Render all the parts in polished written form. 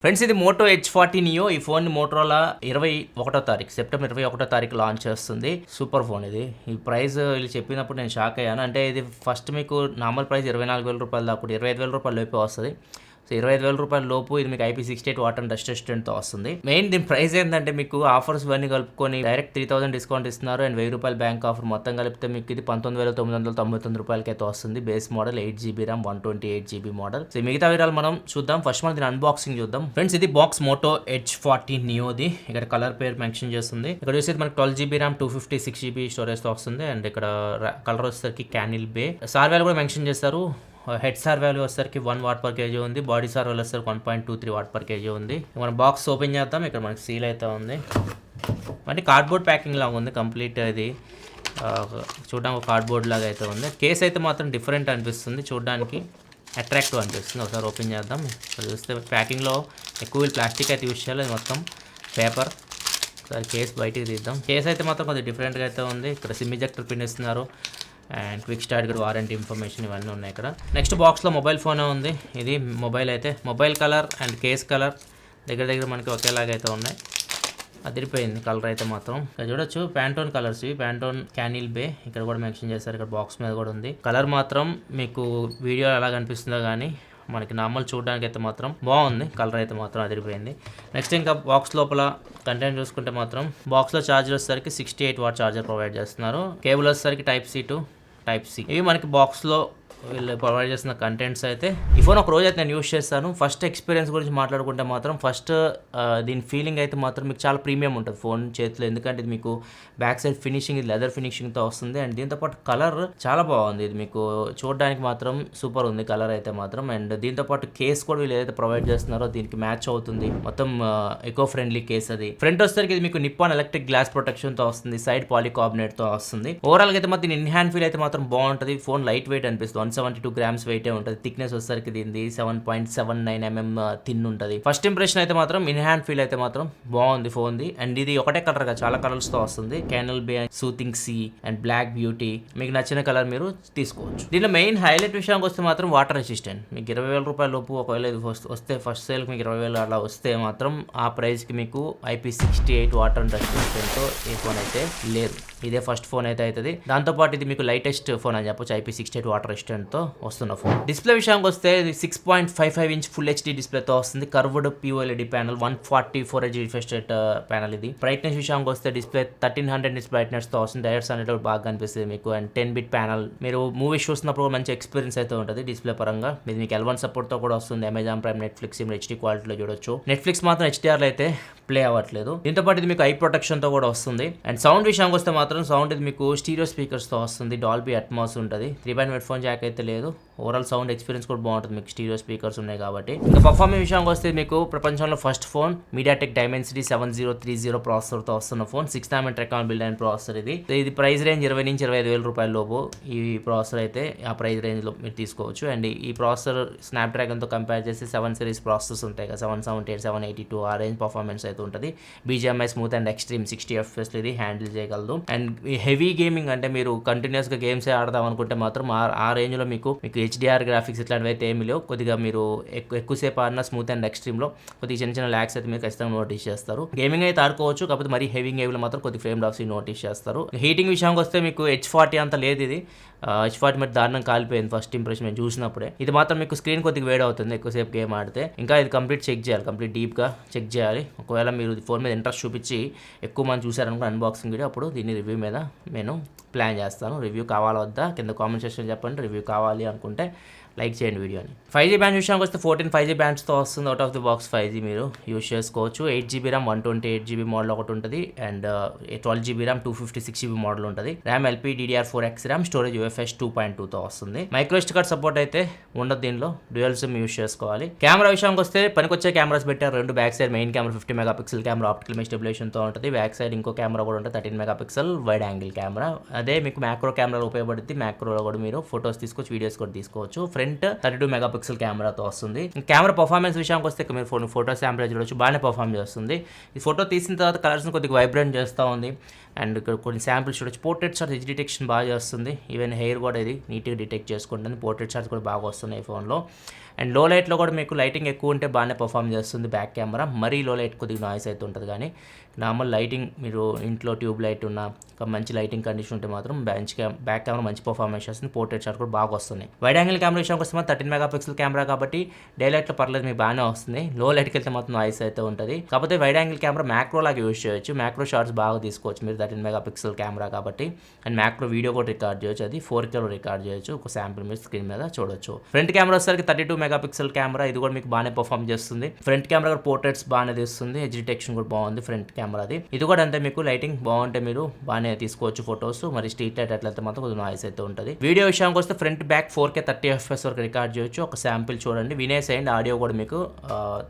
Friends ఇది Moto H40 neo. ఈ phone Motorola 21వ తారీఖు సెప్టెంబర్ 21వ తారీఖు లాంచ్ చేస్తుంది. సూపర్ ఫోన్ ఇది. ఈ ప్రైస్ వీళ్ళు చెప్పినప్పుడు నేను షాక్ అయ్యాను. అంటే ఇది ఫస్ట్ మీకు నార్మల్ ప్రైస్ 24,000 రూపాయలు దాకా 25,000 రూపాయల లోపే వస్తుంది. సో 25,000 రూపాయల లోపు ఇది మీకు IP68 వాటర్ అండ్ డస్ట్ రెసిస్టెంట్తో వస్తుంది. మెయిన్ దీని ప్రైస్ ఏంటంటే మీకు ఆఫర్స్ ఇవన్నీ కలుపుకొని డైరెక్ట్ 3,000 డిస్కౌంట్ ఇస్తున్నారు. అండ్ 1,000 రూపాయలు బ్యాంక్ ఆఫర్ మొత్తం కలిపితే మీకు ఇది 19,999 రూపాయలకైతే వస్తుంది. Base model 8GB RAM 128GB model. So మిగతా వివరాలు మనం చూద్దాం. ఫస్ట్ మనం దీని అన్బాక్సింగ్ చూద్దాం. ఫ్రెండ్స్ ఇది బాక్స్ మోటో H40 నియోది. ఇక్కడ కలర్ పేరు మెన్షన్ చేస్తుంది. ఇక్కడ చూస్తే మనకి 12GB RAM 256GB స్టోరేజ్ తో వస్తుంది. అండ్ ఇక్కడ కలర్ వచ్చేసరికి క్యానిల్ బే. సార్ వాల్యూ కూడా మెన్షన్ చేస్తారు. హెడ్ సార్ వాల్యూ వచ్చేసరికి 1 వాట్ పర్ కేజీ ఉంది. బాడీ సార్ వాల్యూ వచ్చేసరికి 1.23 వాట్ పర్ కేజీ ఉంది. మనం బాక్స్ ఓపెన్ చేద్దాం. ఇక్కడ మనకి సీల్ అయితే ఉంది. అంటే కార్డ్బోర్డ్ ప్యాకింగ్ లాగా ఉంది కంప్లీట్. ఇది చూడడానికి ఒక కార్డ్బోర్డ్ లాగా అయితే ఉంది. కేస్ అయితే మాత్రం డిఫరెంట్ అనిపిస్తుంది, చూడడానికి అట్రాక్టివ్ అనిపిస్తుంది. ఒకసారి ఓపెన్ చేద్దాం. ఇక్కడ చూస్తే ప్యాకింగ్లో ఎక్కువ ప్లాస్టిక్ అయితే యూజ్ చేయాలి, మొత్తం పేపర్. ఒకసారి కేస్ బయటికి తీద్దాం. కేస్ అయితే మాత్రం కొంచెం డిఫరెంట్గా అయితే ఉంది. ఇక్కడ సిమ్ ఇజెక్టర్ పిన్ ఇస్తున్నారు. అండ్ క్విక్ స్టార్ట్ కూడా వారంటీ ఇన్ఫర్మేషన్ ఇవన్నీ ఉన్నాయి ఇక్కడ. నెక్స్ట్ బాక్స్లో మొబైల్ ఫోనే ఉంది. ఇది మొబైల్ అయితే mobile colour and case colour దగ్గర మనకి ఒకేలాగా అయితే ఉన్నాయి. అదిరిపోయింది కలర్ అయితే మాత్రం. ఇక్కడ చూడొచ్చు ప్యాంటోన్ కలర్స్ ఇవి. ప్యాంటోన్ క్యానిల్ బే ఇక్కడ కూడా మెన్షన్ చేశారు. ఇక్కడ బాక్స్ మీద కూడా ఉంది. కలర్ మాత్రం మీకు వీడియో ఎలా కనిపిస్తుందో కానీ మనకి నార్మల్ చూడడానికి అయితే మాత్రం బాగుంది. కలర్ అయితే మాత్రం అదిరిపోయింది. నెక్స్ట్ ఇంకా బాక్స్ లోపల కంటెంట్ చూసుకుంటే మాత్రం బాక్స్లో ఛార్జర్ వచ్చేసరికి 68 వాట్ ఛార్జర్ ప్రొవైడ్ చేస్తున్నారు. కేబుల్ వచ్చేసరికి Type-C to Type-C. ఇవి మనకి బాక్స్లో వీళ్ళు ప్రొవైడ్ చేసిన కంటెంట్స్ అయితే. ఈ ఫోన్ ఒక రోజు అయితే నేను యూస్ చేస్తాను. ఫస్ట్ ఎక్స్పీరియన్స్ గురించి మాట్లాడుకుంటే మాత్రం ఫస్ట్ దీని ఫీలింగ్ అయితే మాత్రం మీకు చాలా ప్రీమియం ఉంటుంది ఫోన్ చేతిలో. ఎందుకంటే ఇది మీకు బ్యాక్ సైడ్ ఫినిషింగ్ ఇది లెదర్ ఫినిషింగ్తో వస్తుంది. అండ్ దీంతోపాటు కలర్ చాలా బాగుంది. ఇది మీకు చూడడానికి మాత్రం సూపర్ ఉంది కలర్ అయితే మాత్రం. అండ్ దీంతోపాటు కేస్ కూడా వీళ్ళు ఏదైతే ప్రొవైడ్ చేస్తున్నారో దీనికి మ్యాచ్ అవుతుంది. మొత్తం ఎకో ఫ్రెండ్లీ కేస్. అది ఫ్రంట్ వచ్చేసరికి ఇది మీకు నిప్పాన్ ఎలక్ట్రిక్ గ్లాస్ ప్రొటెక్షన్తో వస్తుంది. సైడ్ పాలికార్బనేట్తో వస్తుంది. ఓవరాల్గా అయితే మాత్రం ఇన్ హ్యాండ్ ఫీల్ అయితే మాత్రం బాగుంటుంది. ఫోన్ లైట్ వెయిట్ అనిపిస్తుంది. 172 గ్రామ్స్ వెయిటే ఉంటుంది. థిక్నెస్ వచ్చేసరికి దీనిది 7.79 mm థిన్ ఉంటుంది. ఫస్ట్ ఇంప్రెషన్ అయితే మాత్రం ఇన్ హ్యాండ్ ఫీల్ అయితే మాత్రం బాగుంది ఫోన్ది. అండ్ ఇది ఒకటే కలర్ గా చాలా కలర్స్ తో వస్తుంది. Canal bay, soothing sea and black beauty. మీకు నచ్చిన కలర్ మీరు తీసుకోవచ్చు. దీనిలో మెయిన్ హైలైట్ విషయానికి వస్తే మాత్రం వాటర్ రెసిస్టెంట్. మీకు 20,000 రూపాయల లోపు ఒకవేళ ఇది వస్తే ఫస్ట్ సేల్ మీకు 20,000 అలా వస్తే మాత్రం ఆ ప్రైస్ కి మీకు IP68 వాటర్ అండ్ డస్ట్ రెసిస్టెంట్తో ఏ ఫోన్ అయితే లేదు. ఇదే ఫస్ట్ ఫోన్ అయితే అవుతుంది. దాంతోపాటు ఇది మీకు లైటెస్ట్ ఫోన్ అని చెప్పొచ్చు. IP68 వాటర్ రెసిస్టెంట్తో వస్తున్న ఫోన్. డిస్ప్లే విషయానికి వస్తే 6.55 ఇంచ్ ఫుల్ HD డిస్ప్లేతో వస్తుంది. Curved POLED panel 144 Hz refresh rate panel ఇది. బ్రైట్నెస్ విషయానికి వస్తే డిస్ప్లే 1300 నిట్స్ బ్రైట్నెస్ తో వస్తుంది. డైరెక్ట్స్ అనేది బాగా కనిపిస్తుంది మీకు. And 10-bit panel. మీరు మూవీస్ చూస్తున్నప్పుడు మంచి ఎక్స్పీరియన్స్ అయితే ఉంటుంది డిస్ప్లే పరంగా. ఇది మీకు L1 సపోర్ట్ తో కూడా వస్తుంది. అమెజాన్ ప్రైమ్, నెట్ఫ్లిక్స్ HD క్వాలిటీలో చూడొచ్చు. నెట్ఫ్లిక్స్ మాత్రం HDR అయితే ప్లే అవ్వట్లేదు. దీంతో పాటు ఇది మీకు ఐ ప్రొటెక్షన్ తో కూడా వస్తుంది. అండ్ సౌండ్ విషయానికి వస్తే మాత్రం సౌండ్ ఇది మీకు స్టీరియో స్పీకర్స్ తో వస్తుంది. డాల్బీ అట్మాస్ ఉంటుంది. 3.1 హెడ్ ఫోన్ జాక్ అయితే లేదు. ఓవరాల్ సౌండ్ ఎక్స్పీరియన్స్ కూడా బాగుంటుంది మీకు స్టీరియో స్పీకర్స్ ఉన్నాయి కాబట్టి. ఇంకా పర్ఫార్మెన్స్ విషయానికి వస్తే మీకు ప్రపంచంలో first phone MediaTek Dimensity 7030 processor తో వస్తున్న ఫోన్. 6nm టెక్నాలజీ బిల్డ్ అయిన ప్రాసెసర్ ఇది. ఇది ప్రైస్ రేంజ్ 20 నుంచి 25,000 రూపాయల లోపు ఈ ప్రాసెసర్ అయితే ఆ ప్రైస్ రేంజ్ లో మీరు తీసుకోవచ్చు. అండ్ ఈ ప్రాసెసర్ స్నాప్డ్రాగన్ తో కంపేర్ చేసి 7 సిరీస్ ప్రాసెసర్స్ ఉంటాయి కదా, 778, 782 ఆ రేంజ్ పర్ఫార్మెన్స్ అయితే ఉంటుంది. BGMI smooth and extreme 60 FPS ఇది హ్యాండిల్ చేయగలదు. అండ్ హెవీ గేమింగ్ అంటే మీరు కంటిన్యూస్ గా గేమ్స్ ఆడదాం అనుకుంటే మాత్రం ఆ రేంజ్ లో మీకు HDR గ్రాఫిక్స్ ఇట్లాంటివి అయితే ఏమి లేవు. కొద్దిగా మీరు ఎక్కువసేపు ఆడిన స్మూత్ అండ్ ఎక్స్ట్రీమ్ లో కొద్దిగా చిన్న ల్యాక్స్ అయితే మీరు ఖచ్చితంగా నోటీస్ చేస్తారు. గేమింగ్ అయితే ఆడుకోవచ్చు, కాకపోతే మరీ హెవీ గేమ్లో మాత్రం కొద్దిగా ఫ్రేమ్ డ్రాప్స్ నోటీస్ చేస్తారు. హీటింగ్ విషయానికి వస్తే మీకు H40 అంత లేదు. ఇది H40 మీద దారుణం కాలిపోయింది ఫస్ట్ ఇంప్రెషన్ మేము చూసినప్పుడే. ఇది మాత్రం మీకు స్క్రీన్ కొద్దిగా వేడి అవుతుంది ఎక్కువసేపు గేమ్ ఆడితే. ఇంకా ఇది కంప్లీట్ చెక్ చేయాలి, కంప్లీట్ డీప్గా చెక్ చేయాలి. ఒకవేళ మీరు ఫోన్ మీద ఇంట్రెస్ట్ చూపించి ఎక్కువ మంది చూసారనుకో అన్బాక్సింగ్ వీడియో, అప్పుడు దీన్ని రివ్యూ మీద నేను ప్లాన్ చేస్తాను. రివ్యూ కావాలా వద్దా కింద కామెంట్ సెక్షన్ చెప్పండి. రివ్యూ కావాలి అనుకుంటే లైక్ చేయండి వీడియోని. 5G బ్యాండ్ విషయానికి వస్తే 14 5G బ్యాండ్స్తో వస్తుంది. Out of the box 5G మీరు యూజ్ చేసుకోవచ్చు. 8GB RAM 128GB మోడల్ ఒకటి ఉంటుంది. And 12GB RAM 256GB model ఉంటుంది. RAM LPDDR4X RAM, storage UFS 2.2తో వస్తుంది. మైక్రోSD కార్డ్ సపోర్ట్ అయితే ఉండదు దీనిలో. డ్యూయల్ సిమ్ యూజ్ చేసుకోవాలి. కెమెరా విషయానికి వస్తే పనికొచ్చే కెమెరాస్ పెట్టారు. రెండు back side main camera 50 megapixel camera optical image స్టెబిలైజేషన్తో ఉంటుంది. బ్యాక్ సైడ్ ఇంకో కెమెరా కూడా ఉంటుంది 13 మెగాపిక్సెల్ వైడ్ యాంగిల్ కెమెరా. అదే మీకు మ్యాక్రో కెమెరా ఉపయోగపడుతుంది. మ్యాక్రోలో కూడా మీరు ఫొటోస్ తీసుకోవచ్చు, వీడియోస్ కూడా తీసుకోవచ్చు. ఫ్రంట్ 32 మెగాపిక్సెల్ కెమెరాతో వస్తుంది. కెమెరా పర్ఫార్మెన్స్ విషయానికి వస్తే మీరు ఫోటో శాంపుల్ చూడొచ్చు, బాగానే పర్ఫార్మ్ చేస్తుంది. ఈ ఫోటో తీసిన తర్వాత కలర్స్ని కొద్దిగా వైబ్రెంట్ చేస్తూ ఉంది. అండ్ ఇక్కడ కొన్ని శాంపిల్స్ చూడొచ్చు. పోర్ట్రేట్ షాట్ ఎడ్జ్ డిటెక్షన్ బాగా చేస్తుంది. ఈవెన్ హెయిర్ కూడా ఇది నీట్గా డిటెక్ట్ చేసుకుంటుంది. పోర్ట్రేట్ షాట్స్ కూడా బాగా వస్తున్నాయి ఫోన్లో. అండ్ లో లైట్లో కూడా మీకు లైటింగ్ ఎక్కువ ఉంటే బాగానే పర్ఫామ్ చేస్తుంది బ్యాక్ కెమెరా. మరీ లో లైట్ కొద్దిగా నాయిస్ అయితే ఉంటుంది, కానీ నార్మల్ లైటింగ్ మీరు ఇంట్లో ట్యూబ్ లైట్ ఉన్న మంచి లైటింగ్ కండిషన్ ఉంటే మాత్రం బ్యాక్ కెమెరా మంచి పర్ఫార్మెన్స్ వస్తుంది. పోర్ట్రేట్ షాట్ కూడా బాగా వస్తుంది. వైడ్ యాంగిల్ కెమెరా విషయానికి వస్తే 13 మెగాపిక్సెల్ కెమెరా కాబట్టి డే లైట్లో పర్లేదు మీకు బాగానే వస్తుంది. లో లైట్కి వెళ్తే మాత్రం నాయిస్ అయితే ఉంటుంది. కాకపోతే వైడ్ యాంగిల్ కెమెరా మ్యాక్రో లాగా యూజ్ చేయొచ్చు. మ్యాక్రో షాట్స్ బాగా తీసుకోవచ్చు మీరు 13 మెగాపిక్సెల్ కెమెరా కాబట్టి. అండ్ మ్యాక్రో వీడియో కూడా రికార్డ్ చేయొచ్చు, అది 4K రికార్డ్ చేయొచ్చు. ఒక శాంపుల్ మీరు స్క్రీన్ మీద చూడొచ్చు. ఫ్రంట్ కెమెరా వచ్చేసరికి 32 మెగాపిక్సెల్ కెమెరా, ఇది కూడా మీకు బాగానే పర్ఫామ్ చేస్తుంది. ఫ్రంట్ కెమెరా కూడా పోర్ట్రేట్స్ బాగానే తీస్తుంది. ఎడ్జ్ డిటెక్షన్ కూడా బాగుంది ఫ్రంట్ కెమెరాది. ఇది కూడా అంతే, మీకు లైటింగ్ బాగుంటే మీరు బాగానే తీసుకోవచ్చు ఫొటోస్. మరి స్ట్రీట్ లైట్ అట్లయితే మాత్రం కొంచెం నాయిస్ అయితే ఉంటుంది. వీడియో విషయానికి వస్తే ఫ్రంట్ బ్యాక్ 4K 30 FPS వరకు రికార్డ్ చేయొచ్చు. ఒక శాంపిల్ చూడండి, వినేసేయండి. ఆడియో కూడా మీకు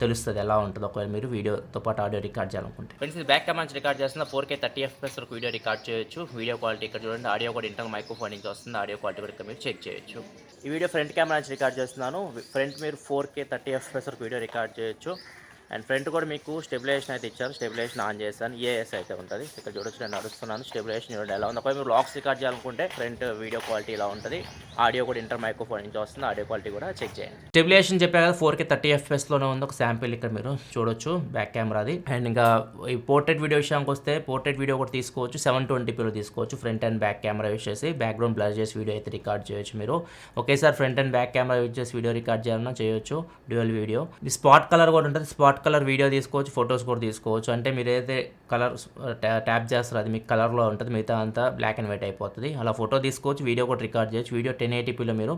తెలుస్తుంది ఎలా ఉంటుంది ఒకవేళ మీరు వీడియోతో పాటు ఆడియో రికార్డ్ చేయాలనుకుంటే. ఫ్రెండ్స్ ఇది బ్యాక్ కెమెరా నుంచి రికార్డ్ చేస్తున్న 4K 30 FPS వరకు వీడియో రికార్డ్ చేయొచ్చు. వీడియో క్వాలిటీ ఇక్కడ చూడండి. ఆడియో కూడా ఇంటర్నల్ మైక్రోఫోన్ నుంచి వస్తుంది. ఆడియో క్వాలిటీ కూడా మీరు చెక్ చేయొచ్చు. ఈ వీడియో ఫ్రంట్ కెమెరా నుంచి రికార్డ్ చేస్తున్నాను. ఫ్రంట్ మీరు 4K 30 FPS వరకు వీడియో రికార్డ్ చేయొచ్చు. అండ్ ఫ్రంట్ కూడా మీకు స్టెబిలైజేషన్ అయితే ఇచ్చారు. స్టెబిలైజేషన్ ఆన్ చేస్తాను, ఏఎస్ అయితే ఉంటుంది. ఇక్కడ చూడొచ్చు, నేను నడుస్తున్నాను. స్టెబిలైజేషన్ చూడండి ఎలా ఉంది. ఒకవేళ మీరు లాక్స్ రికార్డ్ చేయాలనుకుంటే ఫ్రంట్ వీడియో క్వాలిటీ ఇలా ఉంటుంది. ఆడియో కూడా ఇంటర్ మైక్రోఫోన్ నుంచి వస్తుంది. ఆడియో క్వాలిటీ కూడా చెక్ చేయండి. స్టెబిలైజేషన్ చెప్పా కదా 4K 30 FPSలోనే ఉంది. ఒక శాంపిల్ ఇక్కడ మీరు చూడొచ్చు బ్యాక్ కెమెరాది. అండ్ ఇంకా ఈ పోర్ట్రేట్ వీడియో విషయానికి వస్తే పోర్ట్రేట్ వీడియో కూడా తీసుకోవచ్చు. 720pలో తీసుకోవచ్చు. Front and back camera use చేసి బ్యాక్గ్రౌండ్ బ్లర్ చేసి వీడియో అయితే రికార్డ్ చేయొచ్చు. మీరు ఒకేసారి front and back camera use చేసి వీడియో రికార్డ్ చేయాలన్నా చేయొచ్చు. Dual video. ఈ స్పాట్ కలర్ కూడా ఉంటుంది. స్పాట్ కలర్ వీడియో తీసుకోవచ్చు, ఫొటోస్ కూడా తీసుకోవచ్చు. అంటే మీరు ఏదైతే కలర్ ట్యాప్ చేస్తారో అది మీకు కలర్లో ఉంటుంది, మిగతా అంతా బ్లాక్ అండ్ వైట్ అయిపోతుంది. అలా ఫోటో తీసుకోవచ్చు, వీడియో కూడా రికార్డ్ చేయొచ్చు. వీడియో 1080pలో మీరు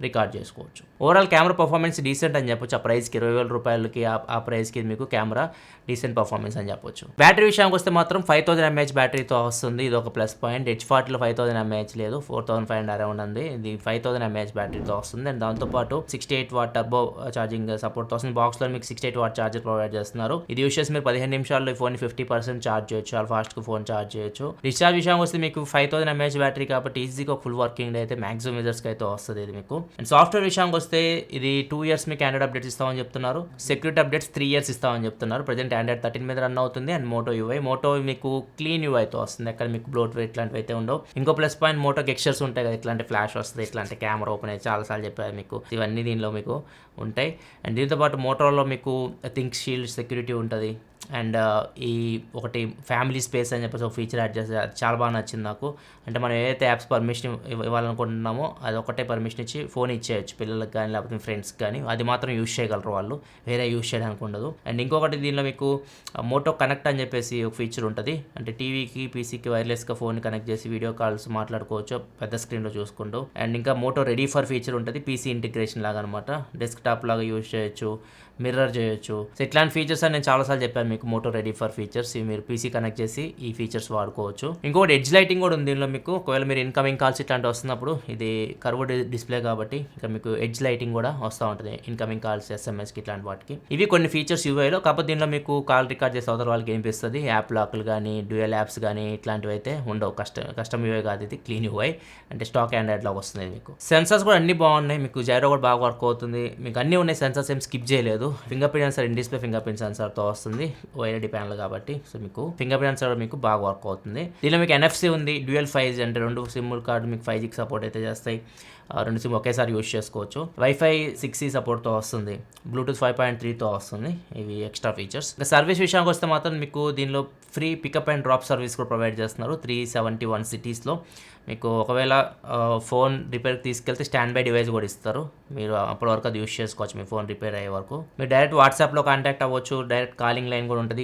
రికార్డ్ చేసుకోవచ్చు. ఓవరాల్ కెమెరా పర్ఫార్మెన్స్ డీసెంట్ అని చెప్పొచ్చు. ఆ ప్రైస్కి 20,000 రూపాయలకి ఆ ప్రైస్కి మీకు కెమెరా డీసెంట్ పర్ఫార్మెన్స్ అని చెప్పొచ్చు. బ్యాటరీ విషయానికి వస్తే మాత్రం 5000 mAh బ్యాటరీతో వస్తుంది. ఇది ఒక ప్లస్ పాయింట్. H40లో 5000 mAh లేదు, 4500 అరౌండ్ ఉంది. ఇది 5000 mAh బ్యాటరీతో వస్తుంది. అండ్ దాంతోపాటు 68W టర్బో ఛార్జింగ్ సపోర్ట్తో వస్తుంది. బాక్స్లో మీకు 68W ఛార్జర్ ప్రొవైడ్ చేస్తున్నారు. ఇది యూస్ చేసి మీరు 15 నిమిషాల్లో ఈ ఫోన్ 50% ఛార్జ్ చేయొచ్చు. చాలా ఫాస్ట్గా ఫోన్ ఛార్జ్ చేయొచ్చు. డిశ్చార్జ్ విషయానికి వస్తే మీకు 5000 mAh బ్యాటరీ కాబట్టి ఈజీగా ఫుల్ వర్కింగ్ డే అయితే మాక్సిమం యూజర్స్కి అయితే వస్తుంది ఇది మీకు. అండ్ సాఫ్ట్వేర్ విషయానికి వస్తే ఇది 2 years మీకు ఆండ్రాయిడ్ అప్డేట్స్ ఇస్తామని చెప్తున్నారు. సెక్యూరిటీ అప్డేట్స్ 3 years ఇస్తామని చెప్తున్నారు. ప్రజెంట్ ఆండ్రాయిడ్ 13 మీద రన్ అవుతుంది. అండ్ మోటో మీకు క్లీన్ యూఐతో వస్తుంది. అక్కడ మీకు బ్లోట్వేర్ ఇట్లాంటివి అయితే ఉండవు. ఇంకో ప్లస్ పాయింట్ మోటో గెక్స్చర్స్ ఉంటాయి కదా, ఇట్లాంటి ఫ్లాష్ వస్తుంది, ఇట్లాంటి కెమెరా ఓపెన్ అయితే చాలాసార్లు చెప్పారు మీకు. ఇవన్నీ దీనిలో మీకు ఉంటాయి. అండ్ దీంతో పాటు మోటోలో మీకు థింక్ షీల్డ్ సెక్యూరిటీ ఉంటుంది. అండ్ ఈ ఒకటి ఫ్యామిలీ స్పేస్ అని చెప్పేసి ఒక ఫీచర్ యాడ్ చేస్తే అది చాలా బాగా నచ్చింది నాకు. అంటే మనం ఏదైతే యాప్స్ పర్మిషన్ ఇవ్వాలనుకుంటున్నామో అది ఒకటే పర్మిషన్ ఇచ్చి ఫోన్ ఇచ్చేయచ్చు పిల్లలకు కానీ లేకపోతే ఫ్రెండ్స్కి కానీ. అది మాత్రం యూజ్ చేయగలరు వాళ్ళు, వేరే యూజ్ చేయడానికి ఉండదు. అండ్ ఇంకొకటి దీనిలో మీకు మోటో కనెక్ట్ అని చెప్పేసి ఒక ఫీచర్ ఉంటుంది. అంటే టీవీకి పీసీకి వైర్లెస్గా ఫోన్ కనెక్ట్ చేసి వీడియో కాల్స్ మాట్లాడుకోవచ్చు పెద్ద స్క్రీన్లో చూసుకుంటూ. అండ్ ఇంకా మోటో రెడీ ఫర్ ఫీచర్ ఉంటుంది, పీసీ ఇంటిగ్రేషన్ లాగా అనమాట. డెస్క్టాప్ లాగా యూజ్ చేయొచ్చు, మిర్రర్ చేయొచ్చు. సో ఇట్లాంటి ఫీచర్స్ అని నేను చాలాసార్లు చెప్పాను మీకు. మోటో రెడీ ఫర్ ఫీచర్స్ మీరు పీసీ కనెక్ట్ చేసి ఈ ఫీచర్స్ వాడుకోవచ్చు. ఇంకోటి ఎడ్జ్ లైటింగ్ కూడా ఉంది దీనిలో మీకు. ఒకవేళ మీరు ఇన్కమింగ్ కాల్స్ ఇట్లాంటి వస్తున్నప్పుడు ఇది కర్వ్డ్ డిస్ప్లే కాబట్టి ఇక్కడ మీకు ఎడ్జ్ లైటింగ్ కూడా వస్తూ ఉంటుంది ఇన్కమింగ్ కాల్స్, ఎస్ఎంఎస్కి ఇట్లాంటి వాటికి. ఇవి కొన్ని ఫీచర్స్ యూఐలో. కాకపోతే దీనిలో మీకు కాల్ రికార్డ్ చేసే అవతల వాళ్ళకి ఏనిపిస్తుంది. యాప్ లాక్లు కానీ డ్యూయల్ యాప్స్ కానీ ఇట్లాంటివి అయితే ఉండవు. కస్టమ్ యూఐ కాదు ఇది, క్లీన్ యూఐ. అంటే స్టాక్ ఆండ్రాయిడ్ లాగా వస్తుంది మీకు. సెన్సర్స్ కూడా అన్ని బాగున్నాయి మీకు. జైరో కూడా బాగా వర్క్ అవుతుంది. మీకు అన్నీ ఉన్నాయి, సెన్సర్స్ ఏం స్కిప్ చేయలేదు. Fingerprint sensor in display fingerprint సెన్సర్తో వస్తుంది ఓఎల్ఈడి ప్యానల్ కాబట్టి. సో మీకు ఫింగర్ ప్రింట్ సెన్సర్ మీకు బాగా వర్క్ అవుతుంది. దీనిలో మీకు NFC ఉంది, డ్యూయల్ 5G అంటే 2 సిమ్ కార్డు మీకు 5Gకి సపోర్ట్ అయితే చేస్తాయి. 2 సిమ్ ఒకేసారి యూజ్ చేసుకోవచ్చు. వైఫై 6E సపోర్ట్తో వస్తుంది. బ్లూటూత్ 5.3తో వస్తుంది. ఇవి ఎక్స్ట్రా ఫీచర్స్. ఇంకా సర్వీస్ విషయానికి వస్తే మాత్రం మీకు దీనిలో free pickup and drop service కూడా ప్రొవైడ్ చేస్తున్నారు 371 సిటీస్లో. మీకు ఒకవేళ ఫోన్ రిపేర్కి తీసుకెళ్తే స్టాండ్ బై డివైస్ కూడా ఇస్తారు. మీరు అప్పటి వరకు అది యూజ్ చేసుకోవచ్చు మీ ఫోన్ రిపేర్ అయ్యే వరకు. మీరు డైరెక్ట్ వాట్సాప్లో కాంటాక్ట్ అవ్వచ్చు. డైరెక్ట్ కాలింగ్ లైన్ కూడా ఉంటుంది.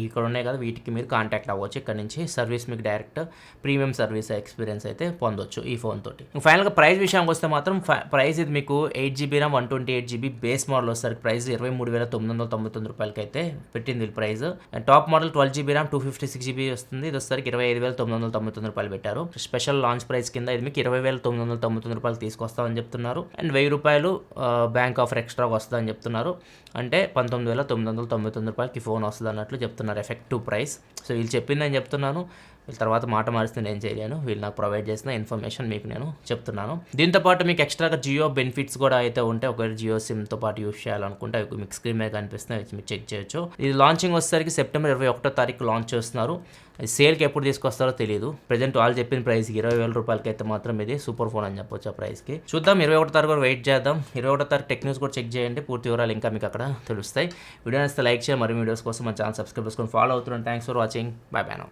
ఇక్కడ ఉన్నాయి కదా, వీటికి మీరు కాంటాక్ట్ అవ్వచ్చు. ఇక్కడ నుంచి సర్వీస్ మీకు డైరెక్ట్ ప్రీమియం సర్వీస్ ఎక్స్పీరియన్స్ అయితే పొందొచ్చు ఈ ఫోన్ తోటి. ఫైనల్గా ప్రైస్ విషయానికి వస్తే మాత్రం ప్రైస్ ఇది మీకు 8GB RAM 128GB base model వస్తారు. ప్రైస్ 23,999 రూపాయలకి అయితే పెట్టింది వీళ్ళు price. And top model 12GB RAM 256GB వస్తుంది. ఇది వచ్చేసరికి 25,999 రూపాయలు పెట్టారు. స్పెషల్ లాంచ్ ప్రైస్ కింద ఇది మీకు 20,999 రూపాయలు తీసుకొస్తామని చెప్తున్నారు. అండ్ 1000 రూపాయలు బ్యాంక్ ఆఫర్ ఎక్స్ట్రా వస్తుందని చెప్తున్నారు. అంటే 19,999 రూపాయలకి ఫోన్ వస్తుంది అన్నట్లు చెప్తున్నారు ఎఫెక్టివ్ ప్రైస్. సో వీళ్ళు చెప్పిందని చెప్తున్నాను. వీళ్ళ తర్వాత మాట మారిస్తే నేను చేయలేను, వీళ్ళు నాకు ప్రొవైడ్ చేసిన ఇన్ఫర్మేషన్ మీకు నేను చెప్తున్నాను. దీంతో పాటు మీకు ఎక్స్ట్రాగా జియో బెనిఫిట్స్ కూడా అయితే ఉంటాయి. ఒకవేళ జియో సిమ్తో పాటు యూస్ చేయాలనుకుంటే అవి మీకు స్క్రీన్ మీద కనిపిస్తున్నాయి, మీరు చెక్ చేయొచ్చు. ఇది లాంచింగ్ వచ్చేసరికి సెప్టెంబర్ 21వ తారీఖు లాంచ్ చేస్తున్నారు. సేల్కి ఎప్పుడు తీసుకొస్తారో తెలియదు. ప్రజెంట్ వాళ్ళు చెప్పిన ప్రైస్కి 20,000 రూపాయలకి అయితే మాత్రం ఇది సూపర్ ఫోన్ అని చెప్పొచ్చు. ఆ ప్రైస్కి చూద్దాం. 21వ తారీఖు కూడా వెయిట్ చేద్దాం. 21వ తారీఖు టెక్ న్యూస్ కూడా చెక్ చేయండి, పూర్తి వివరాలు ఇంకా మీకు అక్కడ తెలుస్తాయి. వీడియో నచ్చితే లైక్ చేయండి, మరి వీడియోస్ కోసం మన ఛానల్ సబ్స్క్రైబ్ చేసుకొని ఫాలో అవుతున్నాను. Thanks for watching. By by now.